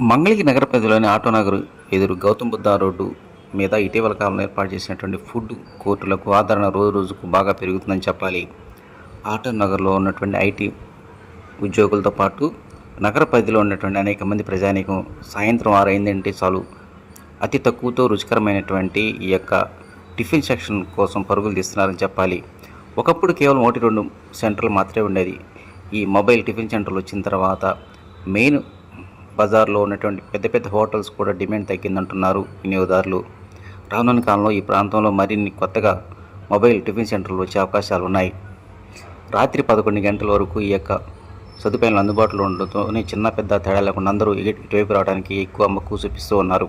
మంగళగిరి నగర పరిధిలోని ఆటోనగర్ ఎదురు గౌతమ్ బుద్ధ రోడ్డు మీద ఇటీవల కాలంలో ఏర్పాటు చేసినటువంటి ఫుడ్ కోర్టులకు ఆదరణ రోజు రోజుకు బాగా పెరుగుతుందని చెప్పాలి. ఆటోనగర్లో ఉన్నటువంటి ఐటీ ఉద్యోగులతో పాటు నగర పరిధిలో ఉన్నటువంటి అనేక మంది ప్రజానీకం సాయంత్రం 6 అయిందంటే చాలు అతి తక్కువతో రుచికరమైనటువంటి ఈ యొక్క టిఫిన్ సెక్షన్ కోసం పరుగులు తీస్తున్నారని చెప్పాలి. ఒకప్పుడు కేవలం 1-2 సెంటర్లు మాత్రమే ఉండేది. ఈ మొబైల్ టిఫిన్ సెంటర్లు వచ్చిన తర్వాత మెయిన్ బజార్లో ఉన్నటువంటి పెద్ద పెద్ద హోటల్స్ కూడా డిమాండ్ తగ్గిందంటున్నారు వినియోగదారులు. రానున్న కాలంలో ఈ ప్రాంతంలో మరిన్ని కొత్తగా మొబైల్ టిఫిన్ సెంటర్లు వచ్చే అవకాశాలు ఉన్నాయి. రాత్రి 11 గంటల వరకు ఈ యొక్క సదుపాయాలు అందుబాటులో ఉండడంతో చిన్న పెద్ద తేడా లేకుండా అందరూ ఇటువైపు రావడానికి ఎక్కువ మక్కువ చూపిస్తూ ఉన్నారు.